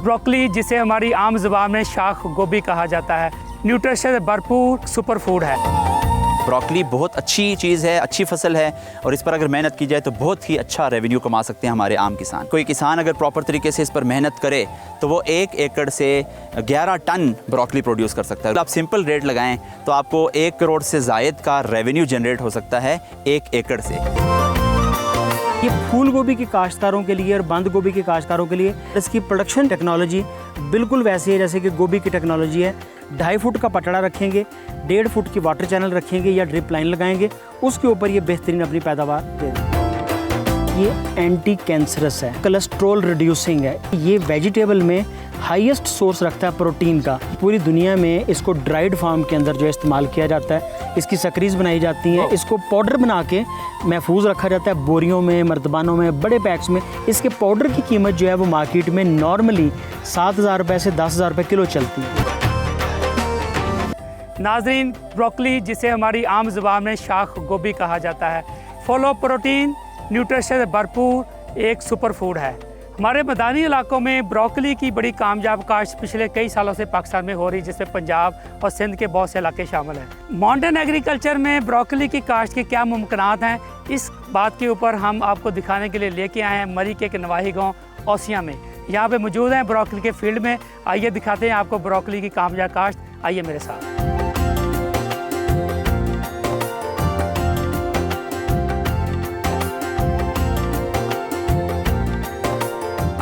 Broccoli, जिसे हमारी आम ज़ुबान में शाख गोभी कहा जाता है, न्यूट्रिशन से भरपूर सुपर फूड है। ब्रोकली बहुत अच्छी चीज़ है, अच्छी फसल है और इस पर अगर मेहनत की जाए तो बहुत ही अच्छा रेवेन्यू कमा सकते हैं हमारे आम किसान। कोई किसान अगर प्रॉपर तरीके से इस पर मेहनत करे तो वो 1 एकड़ से 11 टन ब्रोकली प्रोड्यूस कर सकता है। आप सिंपल रेट लगाएं तो आपको 1 करोड़ से ज़ायद का रेवेन्यू जनरेट हो सकता है 1 एकड़ से। ये फूल गोभी के काश्तकारों के लिए और बंद गोभी के काश्तकारों के लिए इसकी प्रोडक्शन टेक्नोलॉजी बिल्कुल वैसी है जैसे कि गोभी की टेक्नोलॉजी है। 2.5 फुट का पटड़ा रखेंगे, 1.5 फुट की वाटर चैनल रखेंगे या ड्रिप लाइन लगाएंगे, उसके ऊपर ये बेहतरीन अपनी पैदावार दे देंगे। ये एंटी कैंसरस है, कोलेस्ट्रॉल रिड्यूसिंग है। ये वेजिटेबल में हाईएस्ट सोर्स रखता है प्रोटीन का। पूरी दुनिया में इसको ड्राइड फार्म के अंदर जो इस्तेमाल किया जाता है, इसकी सकरीज बनाई जाती हैं, इसको पाउडर बना के महफूज रखा जाता है बोरियों में, मर्तबानों में, बड़े पैक्स में। इसके पाउडर की कीमत जो है वो मार्केट में नॉर्मली 7,000 रुपये से 10,000 रुपये किलो चलती है। नाज़रीन, ब्रोकली, जिसे हमारी आम ज़ुबान में शाख गोभी कहा जाता है, फुल ऑफ प्रोटीन, न्यूट्रिशन से भरपूर एक सुपर फूड है। हमारे मैदानी इलाकों में ब्रोकली की बड़ी कामयाब काश्त पिछले कई सालों से पाकिस्तान में हो रही है, जिसमें पंजाब और सिंध के बहुत से इलाके शामिल हैं। मॉडर्न एग्रीकल्चर में ब्रोकली की काश्त के क्या मुमकिनात हैं, इस बात के ऊपर हम आपको दिखाने के लिए लेके आए हैं मरी के नवाही गाँव ओसिया में। यहाँ पे मौजूद हैं ब्रोकली के फील्ड में। आइए दिखाते हैं आपको ब्रोकली की कामयाब काश्त। आइए मेरे साथ।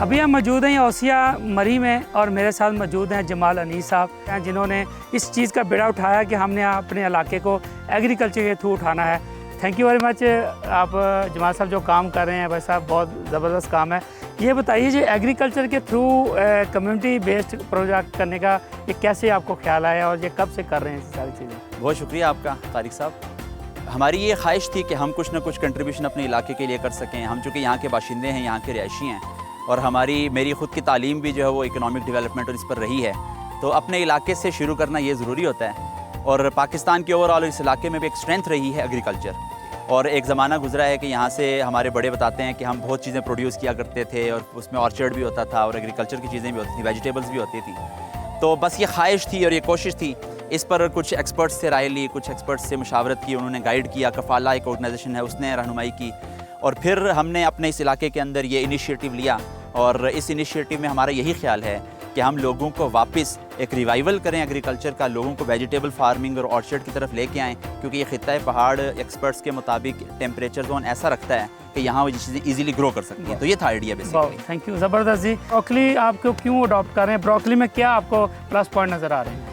अभी हम मौजूद हैं ओसिया मरी में और मेरे साथ मौजूद हैं जमाल अनीस साहब, जिन्होंने इस चीज़ का बेड़ा उठाया कि हमने अपने इलाके को एग्रीकल्चर के थ्रू उठाना है। Thank you very much. आप जमाल साहब जो काम कर रहे हैं वैसे साहब बहुत ज़बरदस्त काम है। ये बताइए जो एग्रीकल्चर के थ्रू कम्युनिटी बेस्ड प्रोजेक्ट करने का ये कैसे आपको ख्याल आया और ये कब से कर रहे हैं सारी चीज़ें? बहुत शुक्रिया आपका तारिक साहब। हमारी ये ख्वाहिश थी कि हम कुछ ना कुछ कंट्रीब्यूशन अपने इलाके के लिए कर सकें। हम चूँकि यहाँ के बाशिंदे हैं, यहाँ के रिहायशी हैं और मेरी ख़ुद की तालीम भी जो है वो इकोनॉमिक डेवलपमेंट और इस पर रही है, तो अपने इलाके से शुरू करना ये ज़रूरी होता है। और पाकिस्तान के ओवरऑल इस इलाके में भी एक स्ट्रेंथ रही है एग्रीकल्चर। और एक ज़माना गुजरा है कि यहाँ से हमारे बड़े बताते हैं कि हम बहुत चीज़ें प्रोड्यूस किया करते थे और उसमें ऑर्चर्ड भी होता था और एग्रीकल्चर की चीज़ें भी होती थी, वेजिटेबल्स भी होती थी। तो बस ये ख्वाहिश थी और ये कोशिश थी। इस पर कुछ एक्सपर्ट्स से राय ली, कुछ एक्सपर्ट्स से मशावरत की, उन्होंने गाइड किया। कफ़ाला एक ऑर्गेनाइजेशन है, उसने रहनुमाई की और फिर हमने अपने इस इलाके के अंदर ये इनिशिएटिव लिया। और इस इनिशिएटिव में हमारा यही ख्याल है कि हम लोगों को वापस एक रिवाइवल करें एग्रीकल्चर का, लोगों को वेजिटेबल फार्मिंग और ऑर्चर्ड की तरफ लेके आएँ, क्योंकि ये खित्ता पहाड़ एक्सपर्ट्स के मुताबिक टेम्परेचर जोन ऐसा रखता है कि यहाँ वो चीज़ें इजीली ग्रो कर सकती हैं। तो ये था आइडिया बेसिकली। थैंक यू, ज़बरदस्त जी। ब्रोकली आपको क्यों अडॉप्ट कर रहे हैं? ब्रोकली में क्या आपको प्लस पॉइंट नज़र आ रहे हैं?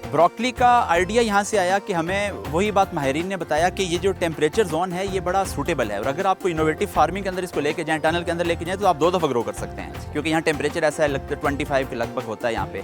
ब्रोकली का आइडिया यहाँ से आया कि हमें वही बात माहिरीन ने बताया कि ये जो टेम्परेचर जोन है ये बड़ा सूटेबल है और अगर आपको इनोवेटिव फार्मिंग के अंदर इसको लेके जाएं, टनल के अंदर लेके जाएं, तो आप 2 दफ़ा ग्रो कर सकते हैं, क्योंकि यहाँ टेम्परेचर ऐसा है लगता है 25 के लगभग होता है यहाँ पे।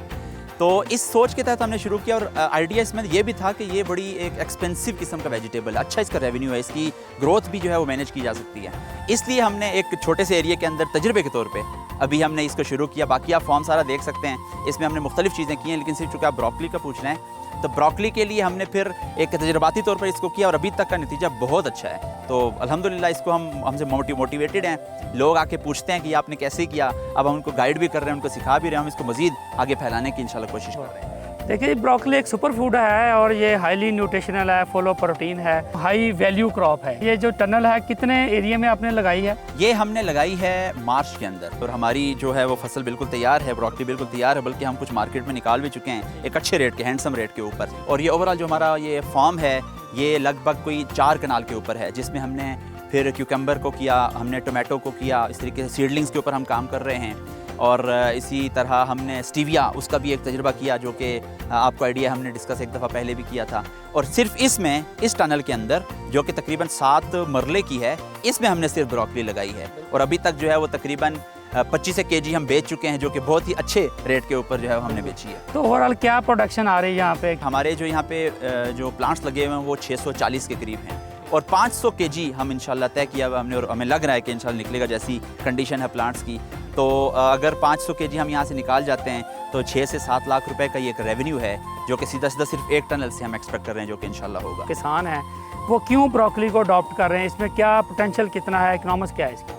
तो इस सोच के तहत हमने शुरू किया और आइडिया इसमें ये भी था कि ये बड़ी एक एक्सपेंसिव किस्म का वेजिटेबल है, अच्छा इसका रेवेन्यू है, इसकी ग्रोथ भी जो है वो मैनेज की जा सकती है। इसलिए हमने एक छोटे से एरिया के अंदर तजर्बे के तौर पे अभी हमने इसको शुरू किया। बाकी आप फॉर्म सारा देख सकते हैं, इसमें हमने मुख्तलिफ चीज़ें की हैं, लेकिन सिर्फ चूँकि आप ब्रोकली का पूछ रहे हैं तो ब्रोकली के लिए हमने फिर एक तजर्बाती तौर पर इसको किया और अभी तक का नतीजा बहुत अच्छा है। तो अल्हम्दुलिल्लाह इसको हमसे मोटिवेटेड हैं, लोग आके पूछते हैं कि आपने कैसे किया। अब हम उनको गाइड भी कर रहे हैं, उनको सिखा भी रहे हैं, हम इसको मज़ीद आगे फैलाने की इंशाल्लाह कोशिश कर रहे हैं। देखिए, ब्रोकली एक सुपर फूड है और ये हाईली न्यूट्रिशनल है, फुल ऑफ प्रोटीन है, हाई वैल्यू क्रॉप है। ये जो टनल है कितने एरिया में आपने लगाई है? ये हमने लगाई है मार्च के अंदर और हमारी जो है वो फसल बिल्कुल तैयार है, ब्रोकली बिल्कुल तैयार है, बल्कि हम कुछ मार्केट में निकाल भी चुके हैं एक अच्छे रेट के, हैंडसम रेट के ऊपर। और ये ओवरऑल जो हमारा ये फार्म है ये लगभग कोई 4 कनाल के ऊपर है, जिसमें हमने फिर क्यूकम्बर को किया, हमने टोमेटो को किया, इस तरीके से सीडलिंग्स के ऊपर हम काम कर रहे हैं। और इसी तरह हमने स्टीविया, उसका भी एक तजुर्बा किया, जो कि आपको आइडिया हमने डिस्कस एक दफ़ा पहले भी किया था। और सिर्फ इसमें इस टनल के अंदर जो कि तकरीबन 7 मरले की है, इसमें हमने सिर्फ ब्रोकली लगाई है और अभी तक जो है वो तकरीबन 25 kg हम बेच चुके हैं, जो कि बहुत ही अच्छे रेट के ऊपर जो है हमने बेची है। तो ओवरऑल क्या प्रोडक्शन आ रही है यहाँ पे? हमारे जो यहाँ पे जो प्लांट्स लगे हुए हैं वो 640 के करीब हैं और 500 kg हम इंशाल्लाह तय किया हमने और हमें लग रहा है कि इंशाल्लाह निकलेगा, जैसी कंडीशन है प्लांट्स की। तो अगर 500 kg हम यहाँ से निकाल जाते हैं तो 6 से 7 लाख रुपए का ये एक रेवेन्यू है, जो कि सीधा सीधा सिर्फ एक टनल से हम एक्सपेक्ट कर रहे हैं, जो कि इंशाल्लाह होगा। किसान हैं वो क्यों ब्रोकली को अडॉप्ट कर रहे हैं? इसमें क्या पोटेंशियल कितना है, इकोनॉमिक्स क्या है इसकी?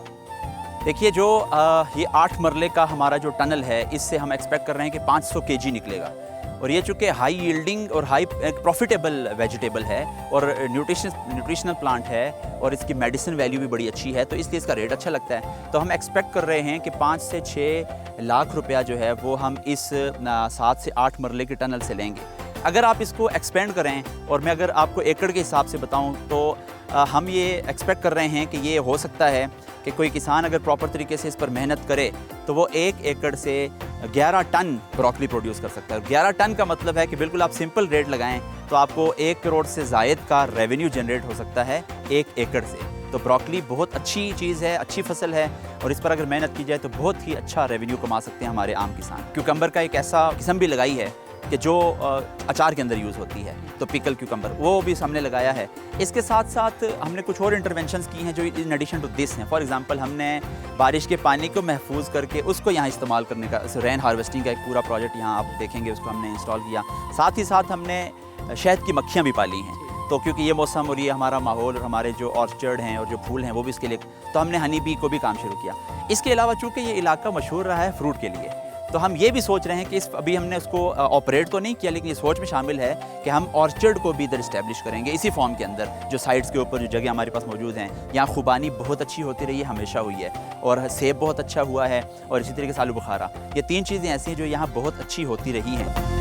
देखिए जो ये 8 मरले का हमारा जो टनल है, इससे हम एक्सपेक्ट कर रहे हैं कि 500 केजी निकलेगा। और ये चूँकि हाई यील्डिंग और हाई प्रॉफिटेबल वेजिटेबल है और न्यूट्रिशनल प्लांट है और इसकी मेडिसिन वैल्यू भी बड़ी अच्छी है, तो इसलिए इसका रेट अच्छा लगता है। तो हम एक्सपेक्ट कर रहे हैं कि 5 से 6 लाख रुपया जो है वो हम इस 7 से 8 मरले के टनल से लेंगे। अगर आप इसको एक्सपेंड करें और मैं अगर आपको एकड़ के हिसाब से बताऊं तो हम ये एक्सपेक्ट कर रहे हैं कि ये हो सकता है कि कोई किसान अगर प्रॉपर तरीके से इस पर मेहनत करे तो वो 1 एकड़ से 11 टन ब्रोकली प्रोड्यूस कर सकता है। 11 टन का मतलब है कि बिल्कुल आप सिंपल रेट लगाएं तो आपको 1 करोड़ से ज़ायद का रेवेन्यू जनरेट हो सकता है 1 एकड़ से। तो ब्रोकली बहुत अच्छी चीज़ है, अच्छी फसल है और इस पर अगर मेहनत की जाए तो बहुत ही अच्छा रेवेन्यू कमा सकते हैं हमारे आम किसान। क्यूकम्बर का एक ऐसा किस्म भी लगाई है कि जो अचार के अंदर यूज़ होती है, तो पिकल क्यूकम्बर वो भी हमने लगाया है। इसके साथ साथ हमने कुछ और इंटरवेंशंस की हैं जो इन एडिशन टू दिस हैं। फॉर एग्जांपल हमने बारिश के पानी को महफूज करके उसको यहाँ इस्तेमाल करने का रेन हार्वेस्टिंग का एक पूरा प्रोजेक्ट यहाँ आप देखेंगे, उसको हमने इंस्टॉल किया। साथ ही साथ हमने शहद की मक्खियाँ भी पाली हैं, तो क्योंकि ये मौसम और ये हमारा माहौल और हमारे जो ऑर्चर्ड हैं और जो फूल हैं वो भी इसके लिए, तो हमने हनी बी को भी काम शुरू किया। इसके अलावा चूँकि ये इलाका मशहूर रहा है फ्रूट के लिए, तो हम ये भी सोच रहे हैं कि अभी हमने उसको ऑपरेट तो नहीं किया, लेकिन ये सोच में शामिल है कि हम ऑर्चर्ड को भी इधर इस्टेब्लिश करेंगे इसी फॉर्म के अंदर, जो साइड्स के ऊपर जो जगह हमारे पास मौजूद हैं। यहाँ खुबानी बहुत अच्छी होती रही है, हमेशा हुई है, और सेब बहुत अच्छा हुआ है, और इसी तरीके से आलू बुखारा। ये 3 चीज़ें ऐसी हैं जो यहाँ बहुत अच्छी होती रही हैं।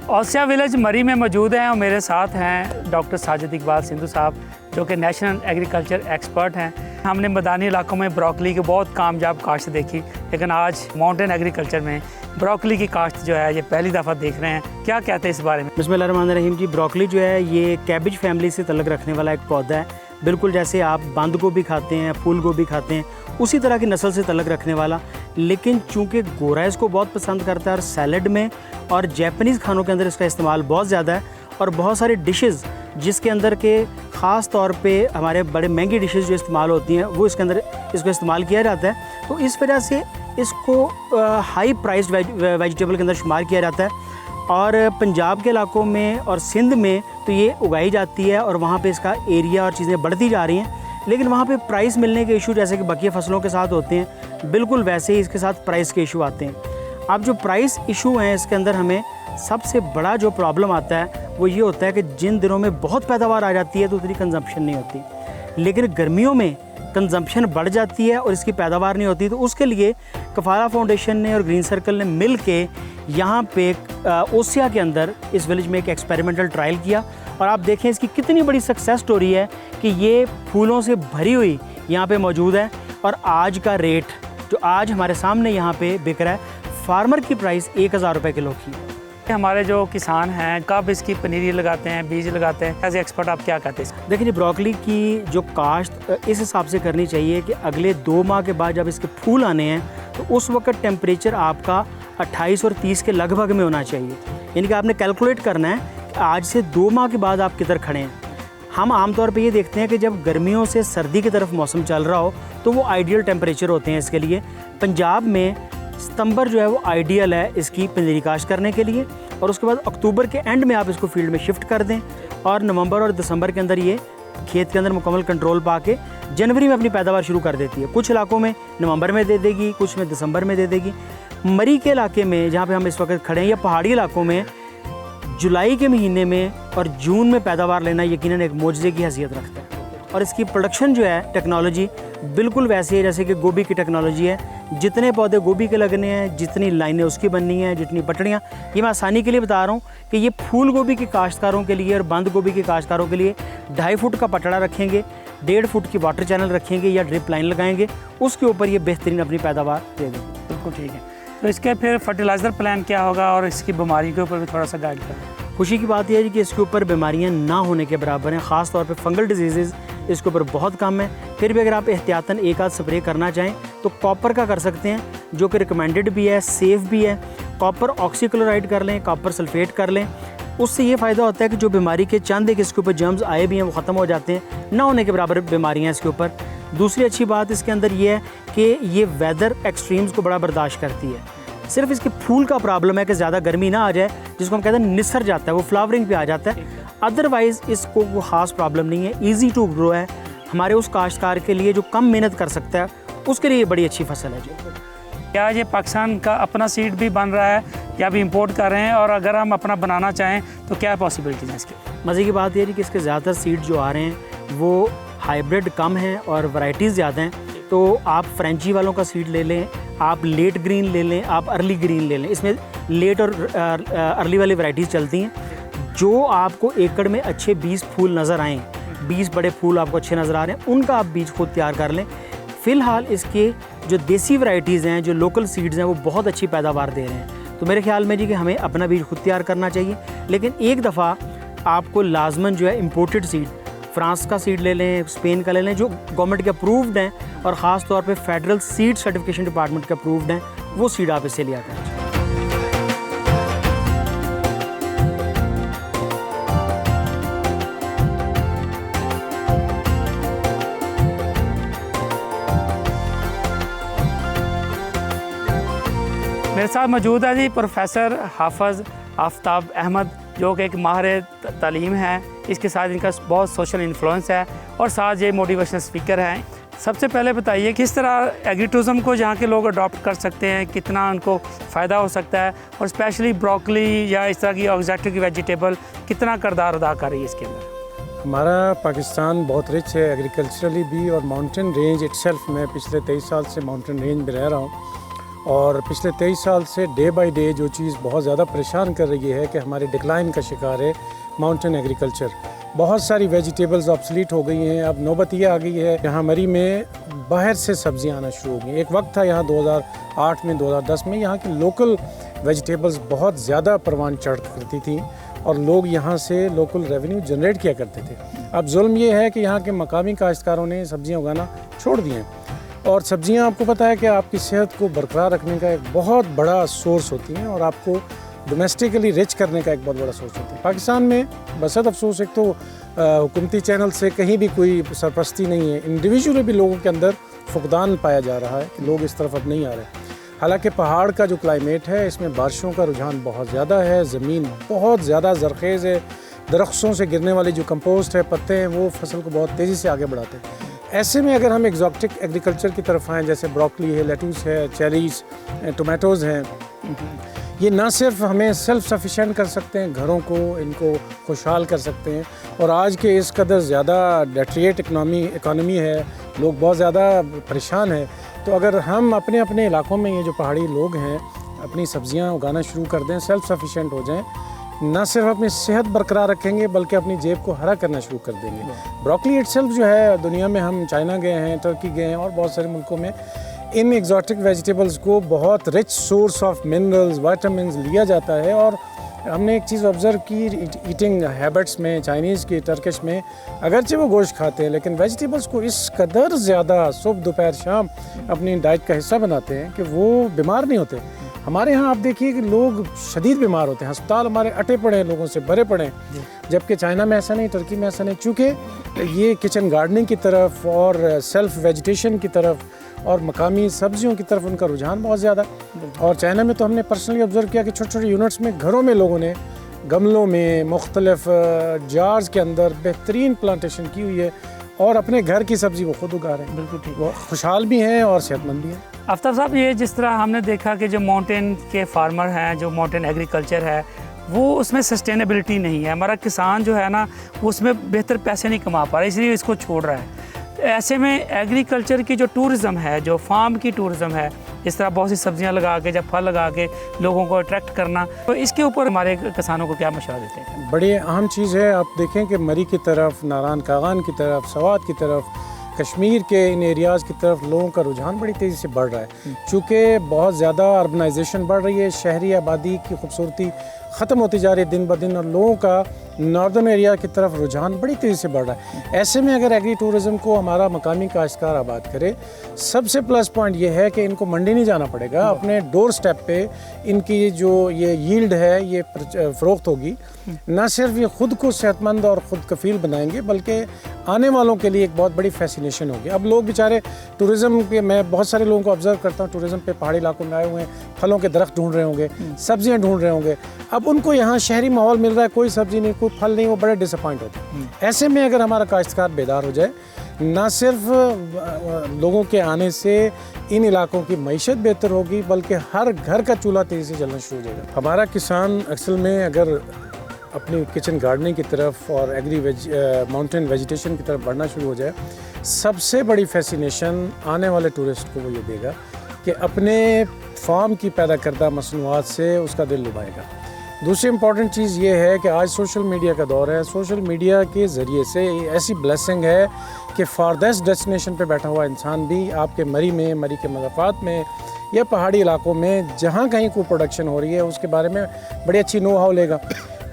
औसिया विलेज मरी में मौजूद हैं और मेरे साथ हैं डॉक्टर साजिद इकबाल सिंधु साहब, जो कि नेशनल एग्रीकल्चर एक्सपर्ट हैं। हमने मैदानी इलाकों में ब्रोकली की बहुत कामयाब काश्त देखी, लेकिन आज माउंटेन एग्रीकल्चर में ब्रोकली की काश्त जो है ये पहली दफ़ा देख रहे हैं। क्या कहते हैं इस बारे में? बिस्मिल्लाहिर्रहमानिर्रहीम जी, ब्रोकली जो है ये कैबिज फैमिली से तल्लुक़ रखने वाला एक पौधा है। बिल्कुल जैसे आप बंद गोभी खाते हैं, फूल गोभी खाते हैं, उसी तरह की नस्ल से तल्लुक़ रखने वाला। लेकिन चूँकि गोरा इसको बहुत पसंद करता है और सैलड में और जैपनीज़ खानों के अंदर इसका इस्तेमाल बहुत ज़्यादा है, और बहुत सारे डिशेस जिसके अंदर के ख़ास तौर पे हमारे बड़े महंगी डिशेस जो इस्तेमाल होती हैं वो इसके अंदर इसको इस्तेमाल किया जाता है। तो इस वजह से इसको हाई प्राइस्ड वेजिटेबल के अंदर शुमार किया जाता है। और पंजाब के इलाकों में और सिंध में तो ये उगाई जाती है और वहाँ पे इसका एरिया और चीज़ें बढ़ती जा रही हैं, लेकिन वहाँ पे प्राइस मिलने के इशू जैसे कि बाकी फसलों के साथ होते हैं, बिल्कुल वैसे ही इसके साथ प्राइस के इशू आते हैं। अब जो प्राइस इशू हैं इसके अंदर हमें सबसे बड़ा जो प्रॉब्लम आता है वो ये होता है कि जिन दिनों में बहुत पैदावार आ जाती है तो उतनी कंजम्पशन नहीं होती, लेकिन गर्मियों में कंजम्पशन बढ़ जाती है और इसकी पैदावार नहीं होती। तो उसके लिए कफाला फाउंडेशन ने और ग्रीन सर्कल ने मिल के यहाँ पे ओसिया के अंदर इस विलेज में एक एक्सपेरिमेंटल ट्रायल किया, और आप देखें इसकी कितनी बड़ी सक्सेस स्टोरी है कि ये फूलों से भरी हुई यहाँ पे मौजूद है। और आज का रेट जो आज हमारे सामने यहाँ पे बिक रहा है, फार्मर की प्राइस 1000 रुपये किलो की। हमारे जो किसान हैं कब इसकी पनीरी लगाते हैं, बीज लगाते हैं, एज एक्सपर्ट आप क्या कहते हैं? देखिए जी, ब्रोकली की जो काश्त इस हिसाब से करनी चाहिए कि अगले 2 माह के बाद जब इसके फूल आने हैं तो उस वक्त टेम्परेचर आपका 28 और 30 के लगभग में होना चाहिए। यानी कि आपने कैलकुलेट करना है कि आज से 2 माह के बाद आप किधर खड़े हैं। हम आमतौर पे ये देखते हैं कि जब गर्मियों से सर्दी की तरफ मौसम चल रहा हो तो वो आइडियल टेम्परेचर होते हैं इसके लिए। पंजाब में सितंबर जो है वो आइडियल है इसकी पनीरी काश्त करने के लिए, और उसके बाद अक्टूबर के एंड में आप इसको फील्ड में शिफ्ट कर दें और नवंबर और दिसंबर के अंदर ये खेत के अंदर मुकम्मल कंट्रोल पा के जनवरी में अपनी पैदावार शुरू कर देती है। कुछ इलाकों में नवंबर में दे देगी, कुछ में दिसंबर में दे देगी। मरी के इलाके में जहाँ पे हम इस वक्त खड़े हैं या पहाड़ी इलाकों में जुलाई के महीने में और जून में पैदावार लेना यकीनन एक मोजज़े की हैसियत रखता है। और इसकी प्रोडक्शन जो है टेक्नोलॉजी बिल्कुल वैसी है जैसे कि गोभी की टेक्नोलॉजी है। जितने पौधे गोभी के लगने हैं, जितनी लाइनें उसकी बननी हैं, जितनी पटड़ियाँ, ये मैं आसानी के लिए बता रहा हूँ कि ये फूल गोभी के काश्तकारों के लिए और बंद गोभी के काश्तकारों के लिए 2.5 फुट का पटड़ा रखेंगे, 1.5 फुट की वाटर चैनल रखेंगे या ड्रिप लाइन लगाएंगे, उसके ऊपर ये बेहतरीन अपनी पैदावार दे देंगे। बिल्कुल ठीक है। तो इसके फिर फर्टिलाइज़र प्लान क्या होगा और इसकी बीमारी के ऊपर भी थोड़ा सा गाइड करें। खुशी की बात यह है कि इसके ऊपर बीमारियां ना होने के बराबर हैं, ख़ास तौर पे फंगल डिजीज़ इसके ऊपर बहुत कम है। फिर भी अगर आप एहतियातन एक आध स्प्रे करना चाहें तो कॉपर का कर सकते हैं, जो कि रिकमेंडेड भी है, सेफ़ भी है। कॉपर ऑक्सीक्लोराइड कर लें, कॉपर सल्फेट कर लें, उससे ये फ़ायदा होता है कि जो बीमारी के चंद एक इसके ऊपर जर्म्स आए भी हैं वो ख़त्म हो जाते हैं, ना होने के बराबर बीमारियाँ इसके ऊपर। दूसरी अच्छी बात इसके अंदर ये है कि ये वेदर एक्सट्रीम्स को बड़ा बर्दाश्त करती है। सिर्फ इसके फूल का प्रॉब्लम है कि ज़्यादा गर्मी ना आ जाए, जिसको हम कहते हैं निसर जाता है, वो फ्लावरिंग पे आ जाता है। अदरवाइज़ इसको वो ख़ास प्रॉब्लम नहीं है, ईजी टू ग्रो है। हमारे उस काश्तकार के लिए जो कम मेहनत कर सकता है उसके लिए बड़ी अच्छी फसल है जी। क्या ये पाकिस्तान का अपना सीड भी बन रहा है या अभी इंपोर्ट कर रहे हैं, और अगर हम अपना बनाना चाहें तो क्या पॉसिबिलिटीज़ हैं इसकी? मज़े की बात ये है कि इसके ज़्यादातर सीड जो आ रहे हैं वो हाइब्रिड कम हैं और वैरायटीज़ ज़्यादा हैं। तो आप फ्रेंची वालों का सीड ले लें, आप लेट ग्रीन ले लें, आप अर्ली ग्रीन ले लें। इसमें लेट और अर्ली वाली वैरायटीज़ चलती हैं। जो आपको एकड़ में अच्छे 20 फूल नज़र आएँ, 20 बड़े फूल आपको अच्छे नज़र आ रहे हैं, उनका आप बीज खुद तैयार कर लें। फ़िलहाल इसके जो देसी वैरायटीज़ हैं, जो लोकल सीड्स हैं, वो बहुत अच्छी पैदावार दे रहे हैं। तो मेरे ख्याल में जी कि हमें अपना बीज खुद तैयार करना चाहिए। लेकिन एक दफ़ा आपको लाजमन जो है इम्पोर्टेड सीड, फ्रांस का सीड ले लें, स्पेन का ले लें, जो गवर्नमेंट के अप्रूव्ड हैं और ख़ास तौर पे फेडरल सीड सर्टिफिकेशन डिपार्टमेंट के अप्रूव्ड हैं, वो सीड आप इससे लिया करें। मेरे साथ मौजूद है जी प्रोफेसर हाफिज़ आफ्ताब अहमद, जो कि एक माहिर तालीम है। इसके साथ इनका बहुत सोशल इन्फ्लुएंस है और साथ ये मोटिवेशनल स्पीकर हैं। सबसे पहले बताइए किस तरह एग्री टूरिज़म को यहाँ के लोग अडॉप्ट कर सकते हैं, कितना उनको फ़ायदा हो सकता है, और स्पेशली ब्रोकली या इस तरह की एक्जोटिक वेजिटेबल कितना किरदार अदा कर रही है इसके अंदर? हमारा पाकिस्तान बहुत रिच है एग्रीकल्चरली भी, और माउंटेन रेंज इटसेल्फ मैं पिछले 23 साल से माउंटेन रेंज में रह रहा हूँ। और पिछले 23 साल से डे बाय डे जो चीज़ बहुत ज़्यादा परेशान कर रही है कि हमारे डिक्लाइन का शिकार है माउंटेन एग्रीकल्चर। बहुत सारी वेजिटेबल्स ऑब्सलीट हो गई हैं। अब नौबत ये आ गई है, यहाँ मरी में बाहर से सब्जियाँ आना शुरू हो गई। एक वक्त था यहाँ 2008 में, 2010 में यहाँ की लोकल वेजिटेबल्स बहुत ज़्यादा परवान चढ़ करती थी और लोग यहाँ से लोकल रेवेन्यू जनरेट किया करते थे। अब जुल्म ये है कि यहाँ के मकामी काश्तकारों ने सब्जियाँ उगाना छोड़ दिए हैं। और सब्जियां आपको पता है कि आपकी सेहत को बरकरार रखने का एक बहुत बड़ा सोर्स होती हैं और आपको डोमेस्टिकली रिच करने का एक बहुत बड़ा सोर्स होता है। पाकिस्तान में बसत अफसोस एक तो हुकूमती चैनल से कहीं भी कोई सरपरस्ती नहीं है। इंडिविजुअली भी लोगों के अंदर फुकदान पाया जा रहा है कि लोग इस तरफ अब नहीं आ रहे। हालांकि पहाड़ का जो क्लाइमेट है इसमें बारिशों का रुझान बहुत ज़्यादा है, ज़मीन बहुत ज़्यादा ज़रखेज़ है, दरख्तों से गिरने वाली जो कंपोस्ट है, पत्ते हैं, वो फसल को बहुत तेज़ी से आगे बढ़ाते हैं। ऐसे में अगर हम एक्जोटिक एग्रीकल्चर की तरफ आएँ, जैसे ब्रोकली है, लेटूस है, चेरीज़, टोमेटोज़ हैं, ये ना सिर्फ हमें सेल्फ सफिशिएंट कर सकते हैं, घरों को इनको खुशहाल कर सकते हैं। और आज के इस कदर ज़्यादा डेट्रिएट इकॉनमी है, लोग बहुत ज़्यादा परेशान हैं, तो अगर हम अपने अपने इलाकों में ये जो पहाड़ी लोग हैं अपनी सब्जियां उगाना शुरू कर दें, सेल्फ सफिशिएंट हो जाएं, ना सिर्फ अपनी सेहत बरकरार रखेंगे बल्कि अपनी जेब को हरा करना शुरू कर देंगे। ब्रोकली इटसेल्फ जो है, दुनिया में हम चाइना गए हैं, तुर्की गए हैं और बहुत सारे मुल्कों में इन एक्जोटिक वेजिटेबल्स को बहुत rich source of minerals, vitamins लिया जाता है। और हमने एक चीज़ ऑब्ज़र्व की ईटिंग हैबिट्स में, चाइनीज़ की, टर्किश में, अगरचे वो गोश्त खाते हैं लेकिन वेजिटेबल्स को इस कदर ज़्यादा सुबह दोपहर शाम अपनी डाइट का हिस्सा बनाते हैं कि वो बीमार नहीं होते। हमारे यहाँ आप देखिए कि लोग शदीद बीमार होते हैं, अस्पताल हमारे अटे पड़े हैं, लोगों से भरे पड़े हैं, जबकि चाइना में ऐसा नहीं, तुर्की में ऐसा नहीं। चूँकि ये किचन गार्डनिंग की तरफ और सेल्फ वेजिटेशन की तरफ और मकामी सब्जियों की तरफ उनका रुझान बहुत ज़्यादा। और चाइना में तो हमने पर्सनली ऑब्ज़र्व किया कि छोटे छोटे यूनिट्स में, घरों में लोगों ने गमलों में मुख्तलिफ जार्स के अंदर बेहतरीन प्लांटेशन की हुई है और अपने घर की सब्ज़ी वो खुद उगा रहे हैं। बिल्कुल ठीक, वो खुशहाल भी हैं और सेहतमंद भी हैं। आफ्ताब साहब, ये जिस तरह हमने देखा कि जो माउंटेन के फार्मर हैं, जो माउंटेन एग्रीकल्चर है, वो उसमें सस्टेनेबिलिटी नहीं है। हमारा किसान जो है ना, वो उसमें बेहतर पैसे नहीं कमा पा रहा है, इसलिए इसको छोड़ रहा है। ऐसे में एग्रीकल्चर की जो टूरिज़म है, जो फार्म की टूरिज़म है, इस तरह बहुत सी सब्जियां लगा के, जब फल लगा के लोगों को अट्रैक्ट करना, तो इसके ऊपर हमारे किसानों को क्या मशवरा देते हैं? बड़ी अहम चीज़ है। आप देखें कि मरी की तरफ, नारायण कागान की तरफ, सवात की तरफ, कश्मीर के इन एरियाज़ की तरफ लोगों का रुझान बड़ी तेज़ी से बढ़ रहा है। चूँकि बहुत ज़्यादा अर्बनाइजेशन बढ़ रही है, शहरी आबादी की खूबसूरती ख़त्म होती जा रही है दिन ब दिन, और लोगों का नॉर्दर्न एरिया की तरफ रुझान बड़ी तेज़ी से बढ़ रहा है। ऐसे में अगर एग्री टूरिज़म को हमारा मकामी काश्तकार आबाद करे, सबसे प्लस पॉइंट ये है कि इनको मंडी नहीं जाना पड़ेगा, अपने डोर स्टेप पे इनकी जो ये यील्ड है ये फ़रोख्त होगी। न सिर्फ ये ख़ुद को सेहतमंद और ख़ुद कफ़ील बनाएंगे बल्कि आने वालों के लिए एक बहुत बड़ी फैसिनेशन होगी। अब लोग बेचारे टूरिज़्म के, मैं बहुत सारे लोगों को ऑब्ज़र्व करता हूँ टूरिज़्म पे पहाड़ी इलाकों में आए हुए हैं, फलों के दरख्त ढूंढ रहे होंगे, सब्जियाँ ढूंढ रहे होंगे। अब उनको यहाँ शहरी माहौल मिल रहा है, कोई सब्ज़ी नहीं, कोई फल नहीं, वो बड़े डिसअपॉइंट होते हैं। ऐसे में अगर हमारा काश्तकार बेदार हो जाए, ना सिर्फ लोगों के आने से इन इलाकों की मईशत बेहतर होगी बल्कि हर घर का चूल्हा तेज़ी से जलना शुरू हो जाएगा। हमारा किसान असल में अगर अपनी किचन गार्डनिंग की तरफ और माउंटेन वेजिटेशन की तरफ बढ़ना शुरू हो जाए, सबसे बड़ी फैसिनेशन आने वाले टूरिस्ट को वो ये देगा कि अपने फार्म की पैदा करदा मसनूआत से उसका दिल लुभाएगा। दूसरी इम्पॉर्टेंट चीज़ ये है कि आज सोशल मीडिया का दौर है। सोशल मीडिया के ज़रिए से ऐसी ब्लेसिंग है कि फारदेस्ट डेस्टिनेशन पे बैठा हुआ इंसान भी आपके मरी के मज़ाफ़ात में या पहाड़ी इलाकों में जहाँ कहीं कोई प्रोडक्शन हो रही है उसके बारे में बड़ी अच्छी नो हाउ लेगा।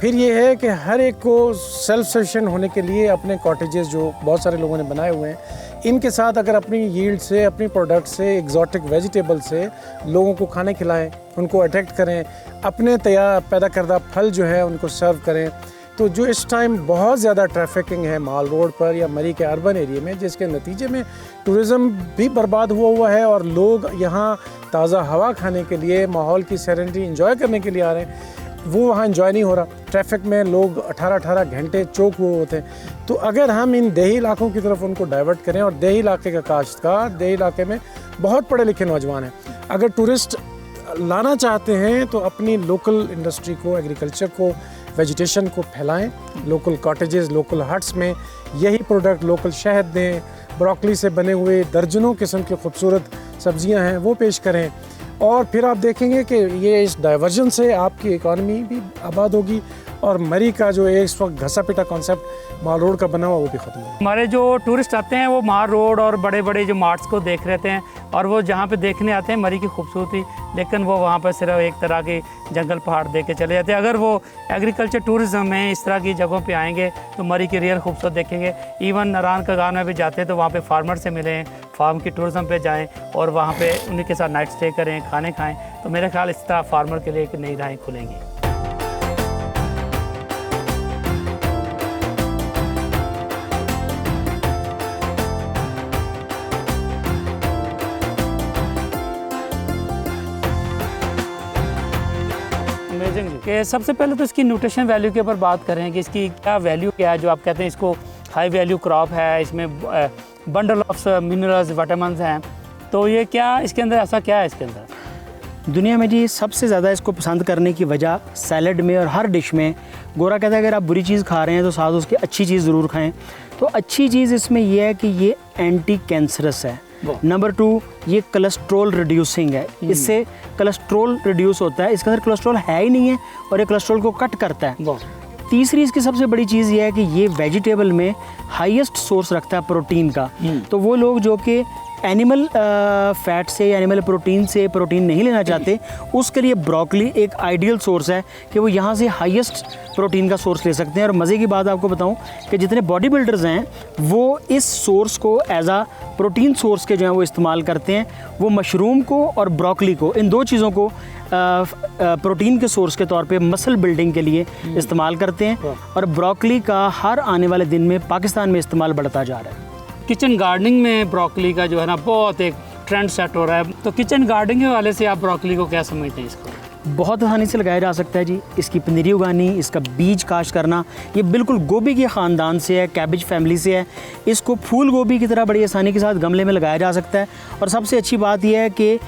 फिर ये है कि हर एक को सेल्फ सफिशिएंट होने के लिए अपने कॉटेजेस जो बहुत सारे लोगों ने बनाए हुए हैं, इनके साथ अगर अपनी यील्ड से, अपनी प्रोडक्ट से, एग्जॉटिक वेजिटेबल से लोगों को खाने खिलाएं, उनको अट्रैक्ट करें, अपने तैयार पैदा करदा फल जो है उनको सर्व करें। तो जो इस टाइम बहुत ज़्यादा ट्रैफिकिंग है माल रोड पर या मरी के अर्बन एरिया में, जिसके नतीजे में टूरिज़्म भी बर्बाद हुआ है और लोग यहाँ ताज़ा हवा खाने के लिए, माहौल की सेरेनिटी इंजॉय करने के लिए आ रहे हैं, वो वहाँ इंजॉय नहीं हो रहा। ट्रैफिक में लोग 18-18 घंटे चौक हुए होते हैं। तो अगर हम इन देही इलाकों की तरफ उनको डाइवर्ट करें, और देही इलाके का काश्तकार, देही इलाके में बहुत पढ़े लिखे नौजवान हैं, अगर टूरिस्ट लाना चाहते हैं तो अपनी लोकल इंडस्ट्री को, एग्रीकल्चर को, वेजिटेशन को फैलाएं। लोकल कॉटेजेस, लोकल हट्स में यही प्रोडक्ट, लोकल शहद दें, ब्रोकली से बने हुए दर्जनों किस्म की खूबसूरत सब्जियां हैं वो पेश करें, और फिर आप देखेंगे कि ये इस डाइवर्जन से आपकी इकॉनमी भी आबाद होगी और मरी का जो इस वक्त घसा पिटा कॉन्सेप्ट माल रोड का बना हुआ वो भी ख़त्म होगा। हमारे जो टूरिस्ट आते हैं वो माल रोड और बड़े बड़े जो मार्ट्स को देख रहते हैं, और वो जहाँ पे देखने आते हैं मरी की खूबसूरती, लेकिन वो वहाँ पर सिर्फ एक तरह के जंगल पहाड़ देख के चले जाते हैं। अगर वो एग्रीकल्चर टूरिज़्म में इस तरह की जगहों पे आएंगे तो मरी की रियल खूबसूरत देखेंगे। इवन नारायण का गाँव में भी जाते हैं तो वहाँ पे फार्मर से मिलें, फार्म की टूरिज़्म पे जाएं और वहाँ पे उन्हीं के साथ नाइट स्टे करें, खाने खाएं, तो मेरे ख्याल इस तरह फार्मर के लिए एक नई राहें खुलेंगी। कि सबसे पहले तो इसकी न्यूट्रिशन वैल्यू के ऊपर बात करें कि इसकी क्या वैल्यू क्या है, जो आप कहते हैं इसको हाई वैल्यू क्रॉप है, इसमें बंडल ऑफ मिनरल्स, विटामिन्स हैं, तो ये क्या इसके अंदर ऐसा क्या है इसके अंदर? दुनिया में जी सबसे ज़्यादा इसको पसंद करने की वजह सैलड में और हर डिश में, गोरा कहता है अगर आप बुरी चीज़ खा रहे हैं तो साथ उसकी अच्छी चीज़ ज़रूर खाएं। तो अच्छी चीज़ इसमें यह है कि ये एंटी कैंसरस है। नंबर 2, ये कोलेस्ट्रॉल रिड्यूसिंग है, इससे कोलेस्ट्रॉल रिड्यूस होता है, इसके अंदर कोलेस्ट्रॉल है ही नहीं है और ये कोलेस्ट्रॉल को कट करता है। तीसरी इसकी सबसे बड़ी चीज़ ये है कि ये वेजिटेबल में हाईएस्ट सोर्स रखता है प्रोटीन का। तो वो लोग जो कि एनिमल फैट से, एनिमल प्रोटीन से प्रोटीन नहीं लेना चाहते, उसके लिए ब्रोकली एक आइडियल सोर्स है कि वो यहाँ से हाईएस्ट प्रोटीन का सोर्स ले सकते हैं। और मज़े की बात आपको बताऊं कि जितने बॉडी बिल्डर्स हैं वो इस सोर्स को एज आ प्रोटीन सोर्स के जो है वो इस्तेमाल करते हैं। वो मशरूम को और ब्रोकली को, इन दो चीज़ों को प्रोटीन के सोर्स के तौर पे मसल बिल्डिंग के लिए इस्तेमाल करते हैं, और ब्रोकली का हर आने वाले दिन में पाकिस्तान में इस्तेमाल बढ़ता जा रहा है। किचन गार्डनिंग में ब्रोकली का जो है ना बहुत एक ट्रेंड सेट हो रहा है, तो किचन गार्डनिंग के वाले से आप ब्रोकली को क्या समझते हैं? इसको बहुत आसानी से लगाया जा सकता है जी। इसकी पनीरी उगानी, इसका बीज काश्त करना, ये बिल्कुल गोभी के ख़ानदान से है, कैबेज फैमिली से है। इसको फूल गोभी की तरह बड़ी आसानी के साथ गमले में लगाया जा सकता है। और सबसे अच्छी बात यह है कि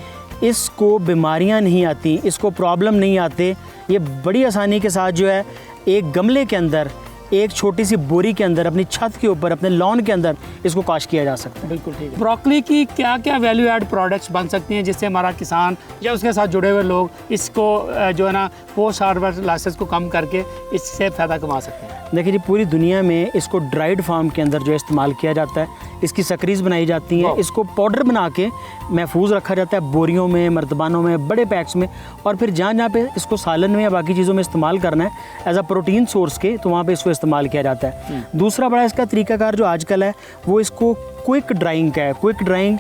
इसको बीमारियां नहीं आती, इसको प्रॉब्लम नहीं आते। ये बड़ी आसानी के साथ जो है एक गमले के अंदर एक छोटी सी बोरी के अंदर अपनी छत के ऊपर अपने लॉन के अंदर इसको काश किया जा सकता है। बिल्कुल ठीक है। ब्रोकली की क्या क्या वैल्यू ऐड प्रोडक्ट्स बन सकती हैं जिससे हमारा किसान या उसके साथ जुड़े हुए लोग इसको जो है ना पोस्ट हार्वेस्ट लॉसेस को कम करके इससे फ़ायदा कमा सकते हैं? देखिए जी, पूरी दुनिया में इसको ड्राइड फार्म के अंदर जो है इस्तेमाल किया जाता है। इसकी सकरीज़ बनाई जाती हैं, इसको पाउडर बना के महफूज रखा जाता है बोरियों में, मर्तबानों में, बड़े पैक्स में, और फिर जहाँ जहाँ पे इसको सालन में या बाकी चीज़ों में इस्तेमाल करना है एज अ प्रोटीन सोर्स के, तो वहाँ पे इसको इस्तेमाल किया जाता है। दूसरा बड़ा इसका तरीकाकार जो आजकल है वो इसको क्विक ड्राइंग का है। क्विक ड्राइंग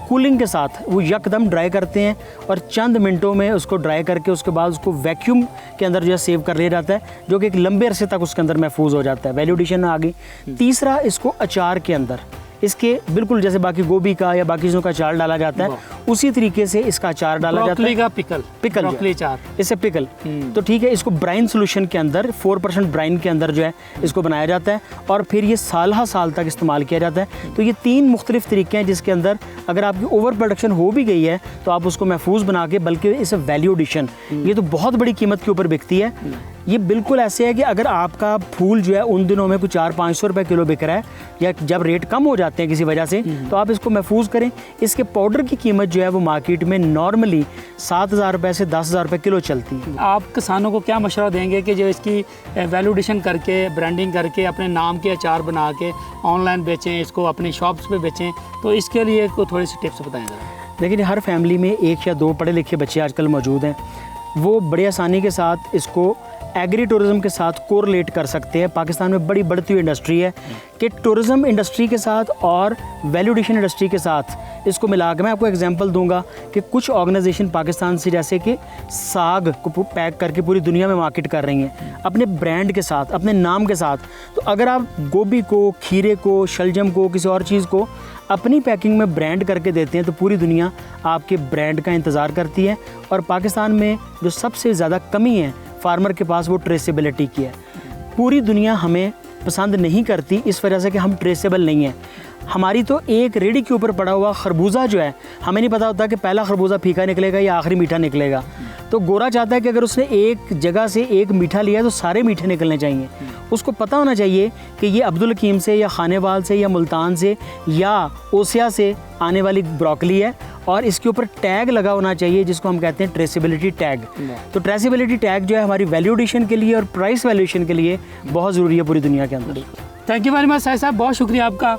कूलिंग के साथ वो यकदम ड्राई करते हैं और चंद मिनटों में उसको ड्राई करके उसके बाद उसको वैक्यूम के अंदर जो है सेव कर लिया जाता है, जो कि एक लंबे अरसे तक उसके अंदर महफूज हो जाता है। वैल्यू एडिशन आ गई। तीसरा, इसको अचार के अंदर इसके बिल्कुल जैसे बाकी गोभी का या बाकी चीज़ों का अचार डाला जाता है, उसी तरीके से इसका अचार डाला जाता है। का पिकल ब्रोकली अचार, इससे पिकल। तो ठीक है, इसको ब्राइन सोल्यूशन के अंदर 4% ब्राइन के अंदर जो है इसको बनाया जाता है और फिर ये साल तक इस्तेमाल किया जाता है। तो ये 3 मुख्तलिफ तरीके हैं जिसके अंदर अगर आपकी ओवर प्रोडक्शन हो भी गई है तो आप उसको महफूज बना के, बल्कि इस वैल्यू एडिशन ये तो बहुत बड़ी कीमत के ऊपर बिकती है। ये बिल्कुल ऐसे है कि अगर आपका फूल जो है उन दिनों में कुछ 400-500 रुपये किलो बिक रहा है या जब रेट कम हो जाते हैं किसी वजह से, तो आप इसको महफूज करें। इसके पाउडर की कीमत जो है वो मार्केट में नॉर्मली 7,000 रुपये से 10,000 रुपये किलो चलती है। आप किसानों को क्या मशवरा देंगे कि जो इसकी वैल्यू एडिशन करके, ब्रांडिंग करके, अपने नाम के अचार बना के ऑनलाइन बेचें, इसको अपनी शॉप्स पे बेचें, तो इसके लिए को थोड़ी सी टिप्स बताएं ज़रा। लेकिन हर फैमिली में 1 या 2 पढ़े लिखे बच्चे आजकल मौजूद हैं, वो बड़ी आसानी के साथ इसको एग्री टूरिज़म के साथ कोरिलेट कर सकते हैं। पाकिस्तान में बड़ी बढ़ती हुई इंडस्ट्री है कि टूरिज़म इंडस्ट्री के साथ और वैल्यू एडिशन इंडस्ट्री के साथ इसको मिला के मैं आपको एग्जांपल दूंगा कि कुछ ऑर्गेनाइजेशन पाकिस्तान से जैसे कि साग को पैक करके पूरी दुनिया में मार्केट कर रही हैं अपने ब्रांड के साथ, अपने नाम के साथ। तो अगर आप गोभी को, खीरे को, शलजम को, किसी और चीज़ को अपनी पैकिंग में ब्रांड करके देते हैं तो पूरी दुनिया आपके ब्रांड का इंतज़ार करती है। और पाकिस्तान में जो सबसे ज़्यादा कमी है फार्मर के पास, वो ट्रेसेबिलिटी की है। पूरी दुनिया हमें पसंद नहीं करती इस वजह से कि हम ट्रेसेबल नहीं हैं। हमारी तो एक रेडी के ऊपर पड़ा हुआ खरबूजा जो है, हमें नहीं पता होता कि पहला खरबूजा फीका निकलेगा या आखिरी मीठा निकलेगा। तो गोरा चाहता है कि अगर उसने एक जगह से एक मीठा लिया तो सारे मीठे निकलने चाहिए। उसको पता होना चाहिए कि ये अब्दुल हकीम से या खानेवाल से या मुल्तान से या ओसिया से आने वाली ब्रोकली है और इसके ऊपर टैग लगा होना चाहिए जिसको हम कहते हैं ट्रेसेबिलिटी टैग। तो ट्रेसेबिलिटी टैग जो है हमारी वैल्यू एडिशन के लिए और प्राइस वैल्यूएशन के लिए बहुत ज़रूरी है पूरी दुनिया के अंदर। Thank you very much Sahib साहब, बहुत शुक्रिया आपका।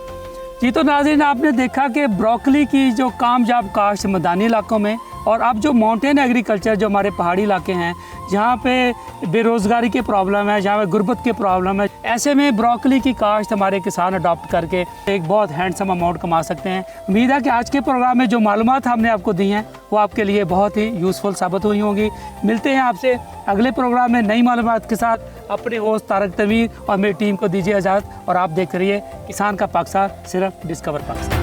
जी तो नाज़रीन, आपने देखा कि ब्रोकली की जो कामयाब काश्त मैदानी इलाकों में और अब जो माउंटेन एग्रीकल्चर जो हमारे पहाड़ी इलाके हैं जहाँ पे बेरोज़गारी के प्रॉब्लम है, जहाँ पे गुर्बत के प्रॉब्लम है, ऐसे में ब्रोकली की काश्त हमारे किसान अडॉप्ट करके एक बहुत हैंडसम अमाउंट कमा सकते हैं। उम्मीद है कि आज के प्रोग्राम में जो मालूमात हमने आपको दी हैं वो आपके लिए बहुत ही यूज़फुल साबित हुई होंगी। मिलते हैं आपसे अगले प्रोग्राम में नई मालूमात के साथ। अपने होस्ट तारक तमीर और मेरी टीम को दीजिए इजाज़त और आप देख रहिए किसान का पाकिस्तान, सिर्फ डिस्कवर पाकिस्तान।